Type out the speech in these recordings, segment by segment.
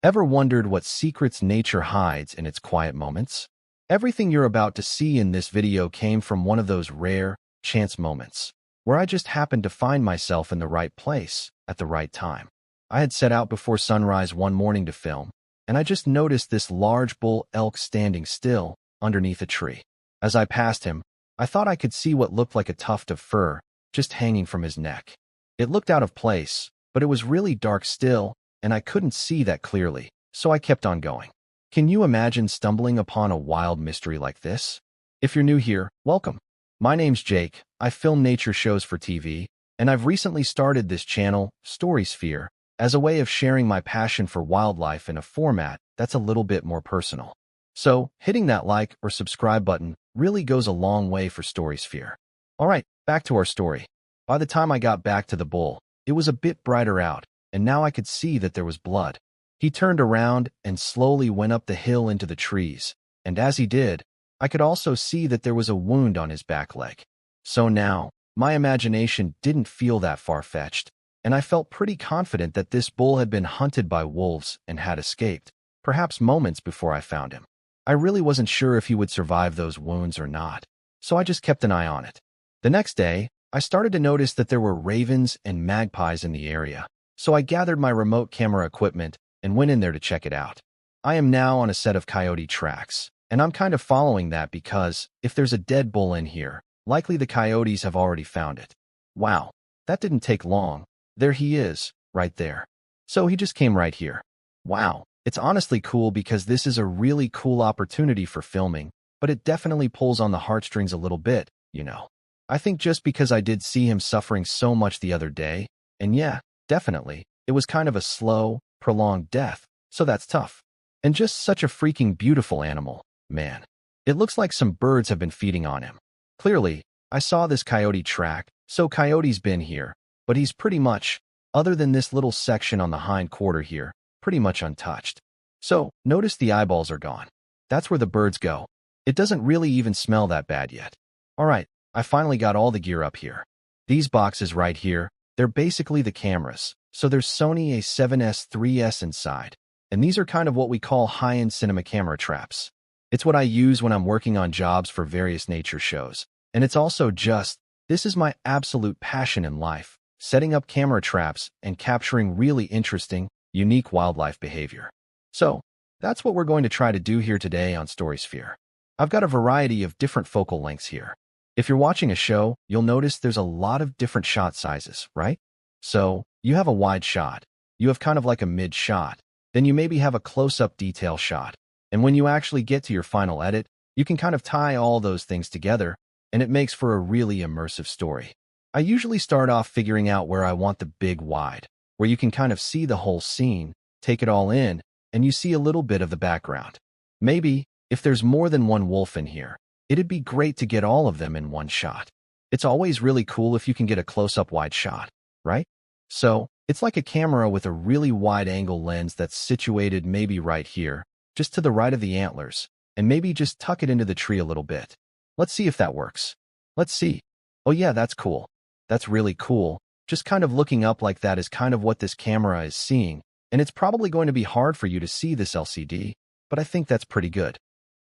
Ever wondered what secrets nature hides in its quiet moments? Everything you're about to see in this video came from one of those rare, chance moments, where I just happened to find myself in the right place at the right time. I had set out before sunrise one morning to film, and I just noticed this large bull elk standing still underneath a tree. As I passed him, I thought I could see what looked like a tuft of fur just hanging from his neck. It looked out of place, but it was really dark still, and I couldn't see that clearly, so I kept on going. Can you imagine stumbling upon a wild mystery like this? If you're new here, welcome. My name's Jake, I film nature shows for TV, and I've recently started this channel, StorySphere, as a way of sharing my passion for wildlife in a format that's a little bit more personal. So, hitting that like or subscribe button really goes a long way for StorySphere. Alright, back to our story. By the time I got back to the bull, it was a bit brighter out, and now I could see that there was blood. He turned around and slowly went up the hill into the trees, and as he did, I could also see that there was a wound on his back leg. So now, my imagination didn't feel that far-fetched, and I felt pretty confident that this bull had been hunted by wolves and had escaped, perhaps moments before I found him. I really wasn't sure if he would survive those wounds or not, so I just kept an eye on it. The next day, I started to notice that there were ravens and magpies in the area, so I gathered my remote camera equipment and went in there to check it out. I am now on a set of coyote tracks, and I'm kind of following that because if there's a dead bull in here, likely the coyotes have already found it. Wow, that didn't take long. There he is, right there. So he just came right here. Wow, it's honestly cool because this is a really cool opportunity for filming, but it definitely pulls on the heartstrings a little bit, you know. I think just because I did see him suffering so much the other day, and yeah, definitely, it was kind of a slow, prolonged death, so that's tough. And just such a freaking beautiful animal, man. It looks like some birds have been feeding on him. Clearly, I saw this coyote track, so coyote's been here, but he's pretty much, other than this little section on the hind quarter here, pretty much untouched. So, notice the eyeballs are gone. That's where the birds go. It doesn't really even smell that bad yet. Alright, I finally got all the gear up here. These boxes right here, they're basically the cameras. So there's Sony A7S III's inside, and these are kind of what we call high-end cinema camera traps. It's what I use when I'm working on jobs for various nature shows, and it's also this is my absolute passion in life, setting up camera traps and capturing really interesting, unique wildlife behavior. So, that's what we're going to try to do here today on StorySphere. I've got a variety of different focal lengths here. If you're watching a show, you'll notice there's a lot of different shot sizes, right? So, you have a wide shot, you have kind of like a mid shot, then you maybe have a close-up detail shot, and when you actually get to your final edit, you can kind of tie all those things together, and it makes for a really immersive story. I usually start off figuring out where I want the big wide, where you can kind of see the whole scene, take it all in, and you see a little bit of the background. Maybe, if there's more than one wolf in here, it'd be great to get all of them in one shot. It's always really cool if you can get a close-up wide shot, right? So, it's like a camera with a really wide-angle lens that's situated maybe right here, just to the right of the antlers, and maybe just tuck it into the tree a little bit. Let's see if that works. Let's see. Oh yeah, that's cool. That's really cool. Just kind of looking up like that is kind of what this camera is seeing, and it's probably going to be hard for you to see this LCD, but I think that's pretty good.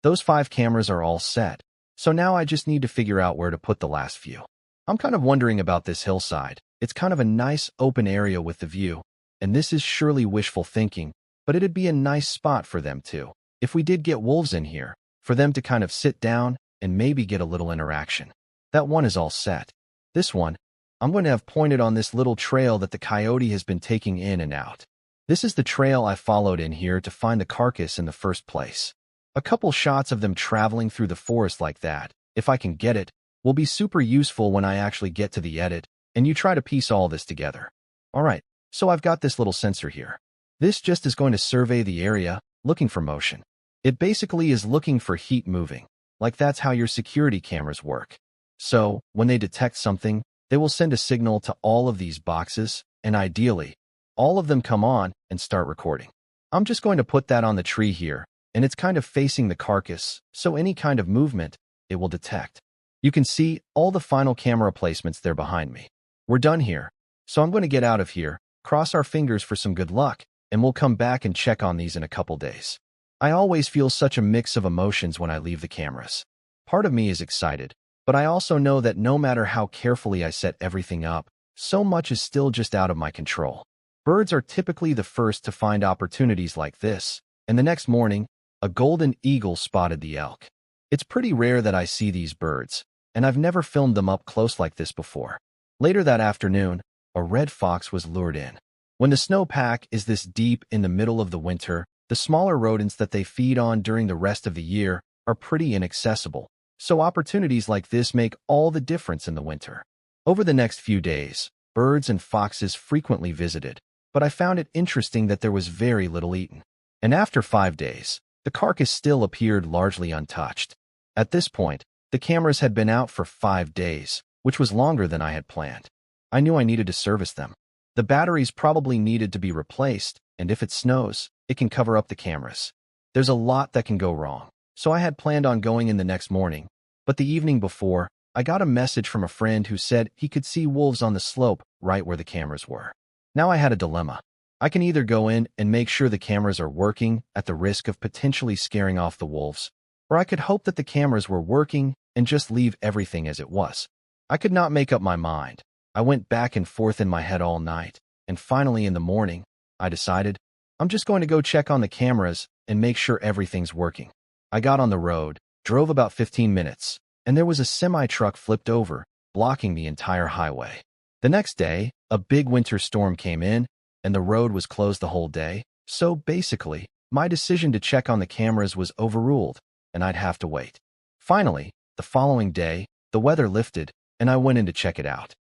Those 5 cameras are all set, so now I just need to figure out where to put the last few. I'm kind of wondering about this hillside. It's kind of a nice open area with the view, and this is surely wishful thinking, but it'd be a nice spot for them too. If we did get wolves in here, for them to kind of sit down and maybe get a little interaction. That one is all set. This one, I'm going to have pointed on this little trail that the coyote has been taking in and out. This is the trail I followed in here to find the carcass in the first place. A couple shots of them traveling through the forest like that, if I can get it, will be super useful when I actually get to the edit, and you try to piece all this together. Alright, so I've got this little sensor here. This just is going to survey the area, looking for motion. It basically is looking for heat moving, like that's how your security cameras work. So, when they detect something, they will send a signal to all of these boxes, and ideally, all of them come on and start recording. I'm just going to put that on the tree here, and it's kind of facing the carcass, so any kind of movement, it will detect. You can see all the final camera placements there behind me. We're done here, so I'm going to get out of here, cross our fingers for some good luck, and we'll come back and check on these in a couple days. I always feel such a mix of emotions when I leave the cameras. Part of me is excited, but I also know that no matter how carefully I set everything up, so much is still just out of my control. Birds are typically the first to find opportunities like this, and the next morning, a golden eagle spotted the elk. It's pretty rare that I see these birds, and I've never filmed them up close like this before. Later that afternoon, a red fox was lured in. When the snowpack is this deep in the middle of the winter, the smaller rodents that they feed on during the rest of the year are pretty inaccessible, so opportunities like this make all the difference in the winter. Over the next few days, birds and foxes frequently visited, but I found it interesting that there was very little eaten. And after 5 days, the carcass still appeared largely untouched. At this point, the cameras had been out for 5 days, which was longer than I had planned. I knew I needed to service them. The batteries probably needed to be replaced, and if it snows, it can cover up the cameras. There's a lot that can go wrong, so I had planned on going in the next morning, but the evening before, I got a message from a friend who said he could see wolves on the slope right where the cameras were. Now I had a dilemma. I can either go in and make sure the cameras are working at the risk of potentially scaring off the wolves, or I could hope that the cameras were working and just leave everything as it was. I could not make up my mind. I went back and forth in my head all night, and finally in the morning, I decided, I'm just going to go check on the cameras and make sure everything's working. I got on the road, drove about 15 minutes, and there was a semi-truck flipped over, blocking the entire highway. The next day, a big winter storm came in, and the road was closed the whole day, so basically, my decision to check on the cameras was overruled, and I'd have to wait. Finally, the following day, the weather lifted, and I went in to check it out.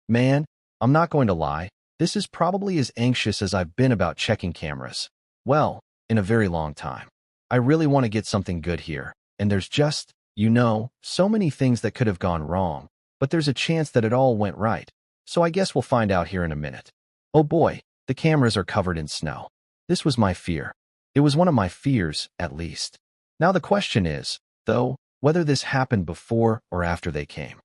Man, I'm not going to lie, this is probably as anxious as I've been about checking cameras. Well, in a very long time. I really want to get something good here, and there's just, so many things that could have gone wrong, but there's a chance that it all went right, so I guess we'll find out here in a minute. Oh boy, the cameras are covered in snow. This was my fear. It was one of my fears, at least. Now the question is, though, whether this happened before or after they came.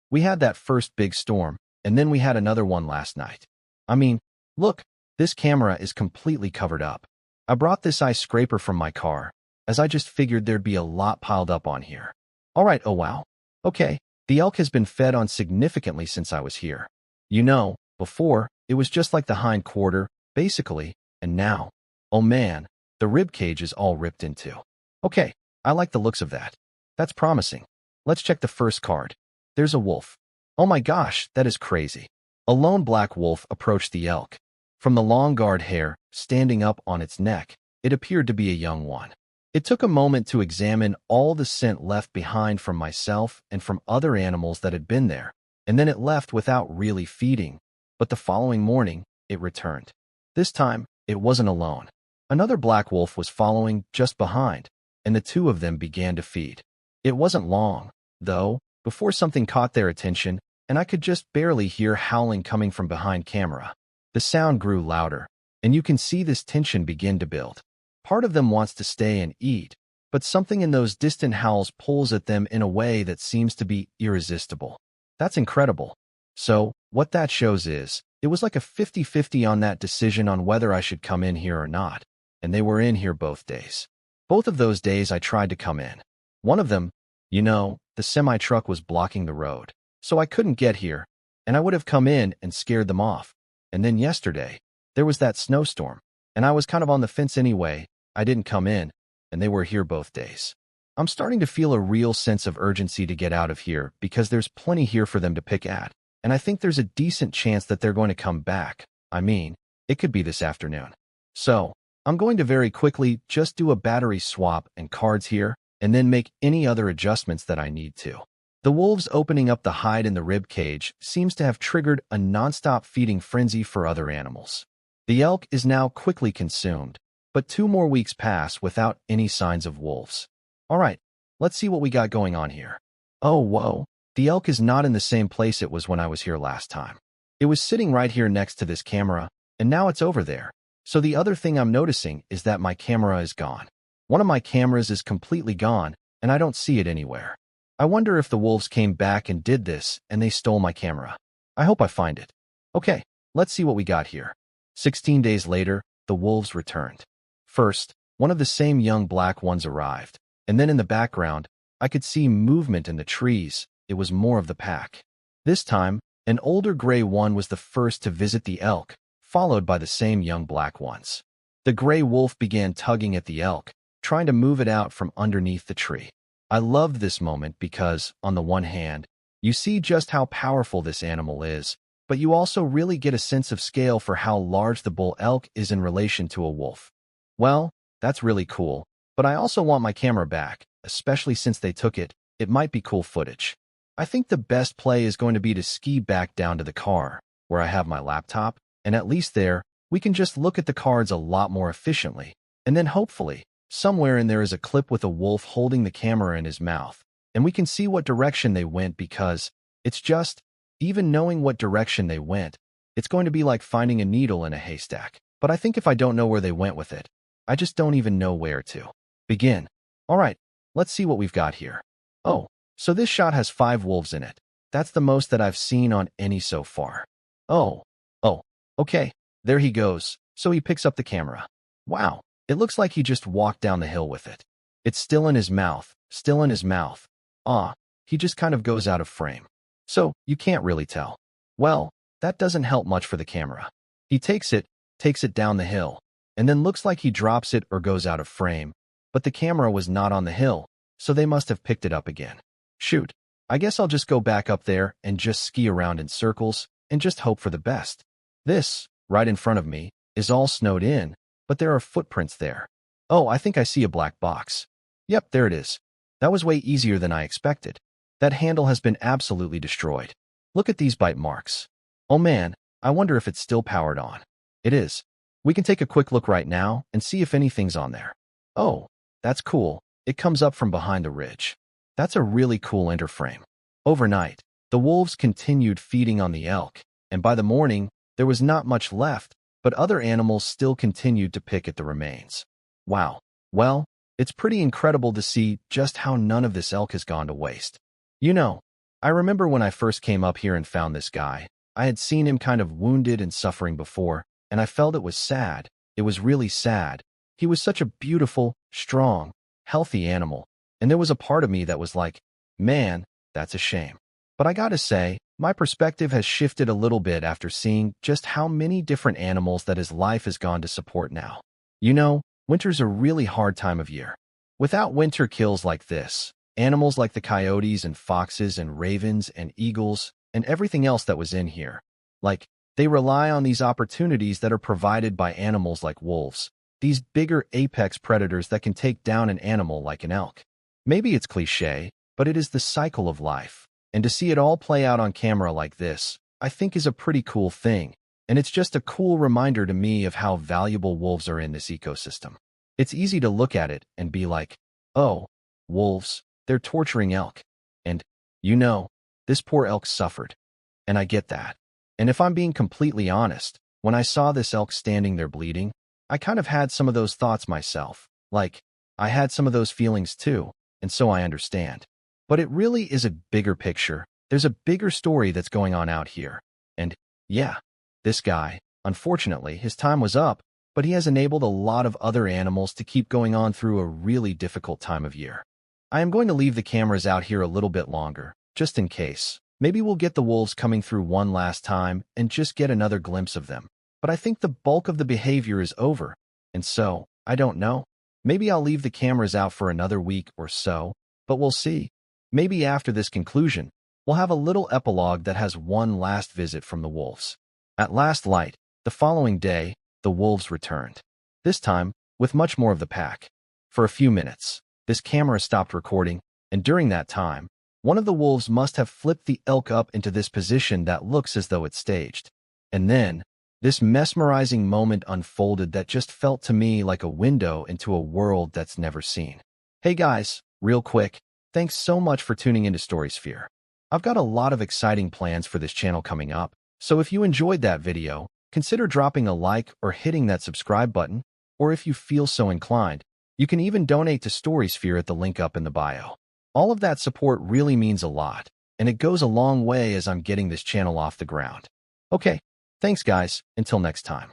We had that first big storm, and then we had another one last night. I mean, look, this camera is completely covered up. I brought this ice scraper from my car, as I just figured there'd be a lot piled up on here. All right, oh wow. Okay, the elk has been fed on significantly since I was here. Before, it was just like the hind quarter, basically, and now, oh man, the rib cage is all ripped into. Okay, I like the looks of that. That's promising. Let's check the first card. There's a wolf. Oh my gosh, that is crazy. A lone black wolf approached the elk. From the long guard hair standing up on its neck, it appeared to be a young one. It took a moment to examine all the scent left behind from myself and from other animals that had been there, and then it left without really feeding. But the following morning, it returned. This time, it wasn't alone. Another black wolf was following just behind, and the two of them began to feed. It wasn't long, though, before something caught their attention, and I could just barely hear howling coming from behind camera. The sound grew louder, and you can see this tension begin to build. Part of them wants to stay and eat, but something in those distant howls pulls at them in a way that seems to be irresistible. That's incredible. So, what that shows is, it was like a 50-50 on that decision on whether I should come in here or not, and they were in here both days. Both of those days I tried to come in. One of them, the semi-truck was blocking the road, so I couldn't get here, and I would have come in and scared them off. And then yesterday, there was that snowstorm, and I was kind of on the fence anyway. I didn't come in, and they were here both days. I'm starting to feel a real sense of urgency to get out of here because there's plenty here for them to pick at, and I think there's a decent chance that they're going to come back. I mean, it could be this afternoon. So, I'm going to very quickly just do a battery swap and cards here, and then make any other adjustments that I need to. The wolves opening up the hide in the rib cage seems to have triggered a nonstop feeding frenzy for other animals. The elk is now quickly consumed, but 2 more weeks pass without any signs of wolves. All right, let's see what we got going on here. Oh, whoa, the elk is not in the same place it was when I was here last time. It was sitting right here next to this camera, and now it's over there. So the other thing I'm noticing is that my camera is gone. One of my cameras is completely gone, and I don't see it anywhere. I wonder if the wolves came back and did this, and they stole my camera. I hope I find it. Okay, let's see what we got here. 16 days later, the wolves returned. First, one of the same young black ones arrived, and then in the background, I could see movement in the trees. It was more of the pack. This time, an older gray one was the first to visit the elk, followed by the same young black ones. The gray wolf began tugging at the elk, trying to move it out from underneath the tree. I loved this moment because, on the one hand, you see just how powerful this animal is, but you also really get a sense of scale for how large the bull elk is in relation to a wolf. Well, that's really cool, but I also want my camera back, especially since they took it. It might be cool footage. I think the best play is going to be to ski back down to the car, where I have my laptop, and at least there, we can just look at the cards a lot more efficiently. And then hopefully, somewhere in there is a clip with a wolf holding the camera in his mouth, and we can see what direction they went because it's just, even knowing what direction they went, it's going to be like finding a needle in a haystack. But I think if I don't know where they went with it, I just don't even know where to begin. All right, let's see what we've got here. Oh, so this shot has 5 wolves in it. That's the most that I've seen on any so far. Oh, okay, there he goes. So he picks up the camera. Wow, it looks like he just walked down the hill with it. It's still in his mouth, still in his mouth. He just kind of goes out of frame. So you can't really tell. Well, that doesn't help much for the camera. He takes it down the hill, and then looks like he drops it or goes out of frame, but the camera was not on the hill, so they must have picked it up again. Shoot, I guess I'll just go back up there and just ski around in circles and just hope for the best. This, right in front of me, is all snowed in, but there are footprints there. Oh, I think I see a black box. Yep, there it is. That was way easier than I expected. That handle has been absolutely destroyed. Look at these bite marks. Oh man, I wonder if it's still powered on. It is. We can take a quick look right now and see if anything's on there. Oh, that's cool. It comes up from behind the ridge. That's a really cool interframe. Overnight, the wolves continued feeding on the elk, and by the morning, there was not much left, but other animals still continued to pick at the remains. Wow. Well, it's pretty incredible to see just how none of this elk has gone to waste. You know, I remember when I first came up here and found this guy. I had seen him kind of wounded and suffering before, and I felt it was sad. It was really sad. He was such a beautiful, strong, healthy animal, and there was a part of me that was like, man, that's a shame. But I gotta say, my perspective has shifted a little bit after seeing just how many different animals that his life has gone to support now. You know, winter's a really hard time of year. Without winter kills like this, animals like the coyotes and foxes and ravens and eagles and everything else that was in here, like, they rely on these opportunities that are provided by animals like wolves, these bigger apex predators that can take down an animal like an elk. Maybe it's cliché, but it is the cycle of life. And to see it all play out on camera like this, I think is a pretty cool thing, and it's just a cool reminder to me of how valuable wolves are in this ecosystem. It's easy to look at it and be like, oh, wolves, they're torturing elk. And, you know, this poor elk suffered. And I get that. And if I'm being completely honest, when I saw this elk standing there bleeding, I kind of had some of those thoughts myself. Like, I had some of those feelings too, and so I understand. But it really is a bigger picture. There's a bigger story that's going on out here. And, yeah, this guy, unfortunately, his time was up, but he has enabled a lot of other animals to keep going on through a really difficult time of year. I am going to leave the cameras out here a little bit longer, just in case. Maybe we'll get the wolves coming through one last time and just get another glimpse of them. But I think the bulk of the behavior is over, and so, I don't know. Maybe I'll leave the cameras out for another week or so, but we'll see. Maybe after this conclusion, we'll have a little epilogue that has one last visit from the wolves. At last light, the following day, the wolves returned. This time, with much more of the pack. For a few minutes, this camera stopped recording, and during that time, one of the wolves must have flipped the elk up into this position that looks as though it's staged. And then, this mesmerizing moment unfolded that just felt to me like a window into a world that's never seen. Hey guys, real quick, thanks so much for tuning into StorySphere. I've got a lot of exciting plans for this channel coming up, so if you enjoyed that video, consider dropping a like or hitting that subscribe button, or if you feel so inclined, you can even donate to StorySphere at the link up in the bio. All of that support really means a lot, and it goes a long way as I'm getting this channel off the ground. Okay, thanks guys, until next time.